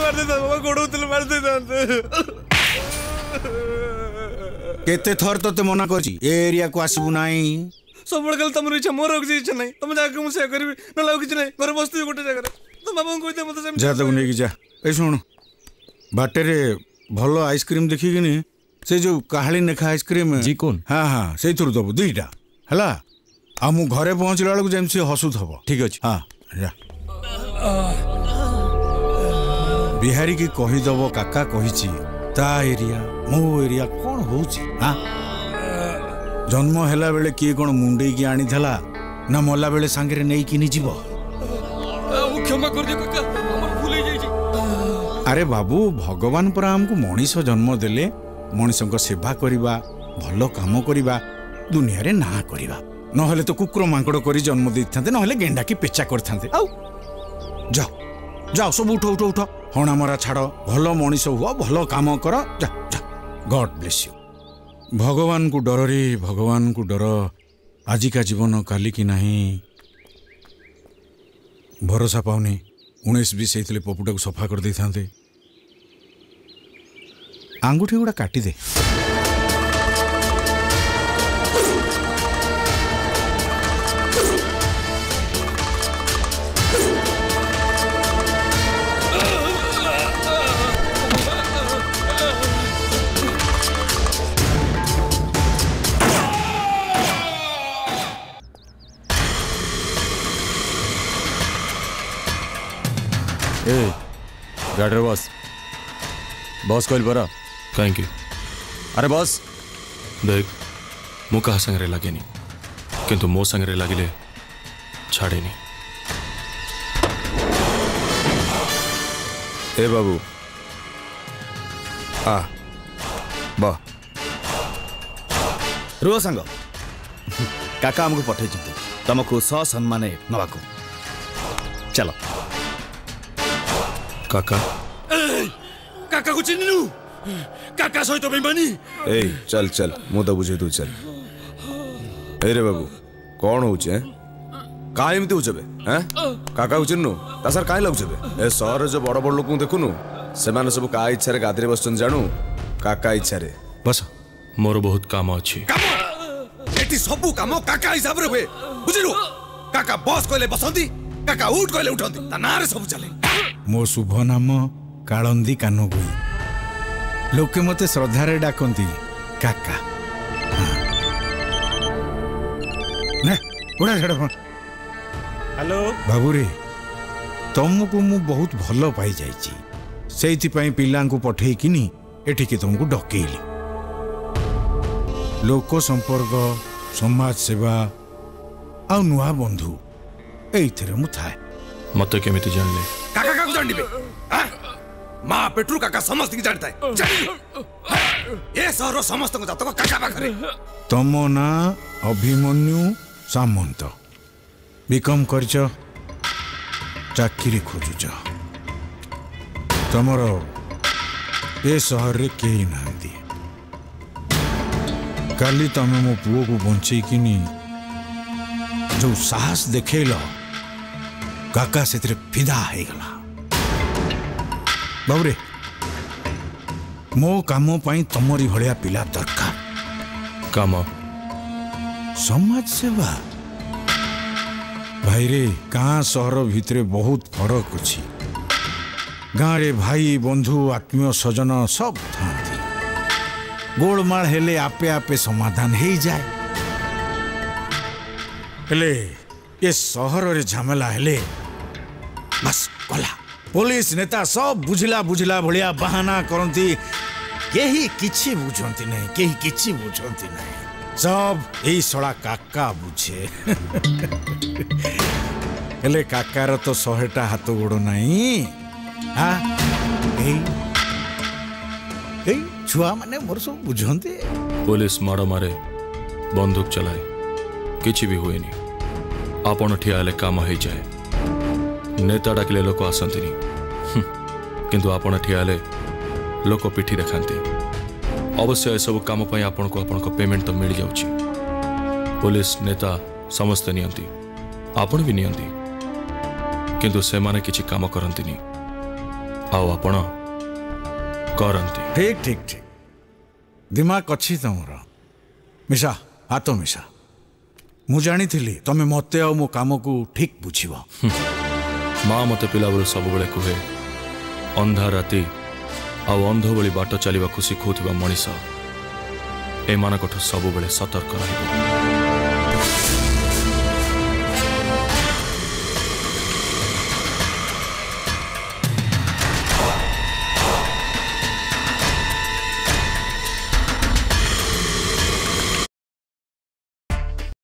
मार देता बाबा गोड़ौतले मार देता केते थर तते मना करछि ए एरिया को आसबु नाही सब कल तुम इच्छा मोर किसी इच्छा नहीं तुम जाके मुझे करी ना लाओ किसी नहीं घर बसती गोटे जगह तुम बाबा को कहते मत जा तक नहीं जा ए सुन बाटे रे भलो आइसक्रीम देखि कि नहीं से जो काहली नेखा आइसक्रीम जी कौन हाँ हाँ से थुर दबु दुईटा हला आ मु घरे पहुंचला बेलू जेमसी हसु थबो ठीक अछि हाँ जा बिहारी की कही दबो काका कहिछि ता एरिया मो एरिया कौन होछि हाँ जन्म हैला बेले किए कौन मुंडे की आनी थला ना मल्ला बेले सांगरे नहीं कि नहीं जीवो क्षमा कर दे काका हमर भूल हो जाई अरे बाबू भगवान पर हमको मनीष जन्म देले मनीष सेवा करवा भल काम करवा दुनिया रे ना करवा नहले तो कुकुर मांकड़ करी जन्म देते नहले गेंडा की पेचा करते जाओ जाओ सब उठ उठ उठ हणा मरा छाड़ भल मनीष हुआ भल काम कर जा जा गॉड ब्लेस यू भगवान को डर रे भगवान को डर आजिका जीवन काली की नहीं भरोसा पाऊनी 19-20 से पपुटा को सफा कर दे था आंगुठी गुड़ा काटी दे गाड़ी बस बस कहल परा कहीं अरे बस देख मु कहा संगे लगे किंतु मो संगे लगिले छाड़े ए बाबू आ बा रुह सांग काका आमको पठे तुमको ससम्मान नवाको चलो काका काका को चिन्नु काका सहित बेमानी ए चल चल मु तो बुझे तू चल ए रे बाबू कौन होचे का एमती होचबे हैं काका को चिन्नु ता सर काहे लगुचबे ए शहर जो बड़ बड़ लोक देखुनु से माने सब का इच्छा रे गादरे बसचन जानू काका इच्छा रे बस मोर बहुत काम अछि एटी सब काम काका हिसाब रे हुए बुझिलु काका बस कहले बसंती काका उठ कहले उठंती ता नारे सब चले मो शुभ नाम कालंदी कानुगुई लोके मते श्रद्धारे डाकंती काका ने उड़ा छड़ हेलो बाबू रे तुमको मु बहुत भल पाई जाइची सेइथि पई पिल्ला को पठेई किनी एठी के तुमको डकेइली लोक संपर्क समाज सेवा आ नुआ बंधु एइथरे मु थाए मते केमिति जानले काका का जानिबे मां पेट्रू काका समस्त की जानता है ए सहर समस्त को जातक काका पाखरे तम ना अभिमन्यु सामंत बिकम करछ चाकरी खोजुछ तमर ए सहर रे केही नांदी काली तमे मो पुओ को बंचई किनी जो साहस देखेल काका से फिदा है गला बाबूरे मो काम पाई तमरी भलिया पिला दरकार काम समाज सेवा भाई रे गाँ सहर भितरे बहुत फरक अछि गाँ रे भाई बंधु आत्मीय सजन सब थांती गोलमाल हेले आपे आपे समाधान हो जाए हेले ये सहर रे झमेला हेले बस गला पुलिस नेता सब बुझला बुझला भलिया बहाना करती केही किछि बुझंती नहीं केही किछि बुझंती नहीं सब यही सड़ा काका बुझे हेले काकार तो 100टा हाथ गोड़ नहीं हाँ छुआ माने मोर सब बुझंती पुलिस माड़ मारे बंदूक चलाए किछि भी हुएनी आपण ठिया हेले काम हो जाए नेता डाकिले लोक आसंतिनी किंतु आपण ठिया हेले लोक पिठी देखांते अवश्य सब काम पई आपण को पेमेंट तो मिल जाउची पुलिस नेता समस्त नियंती आपण भी नियंती किंतु से माने किछि काम करंतिनी ଆଉ ଆପଣ କରନ୍ତି। ठीक ठीक ठीक दिमाग अच्छी तुमर मिशा हाथ मिशा मु जानी तमें मत आ मो काम को ठीक बुझीब माँ मत पिला बेलू सब बेले कहे अंधा राति आउ अंध भली बाट चलने को शिखुवा मनीष एमानकठू सब बेले सतर्क रहिब।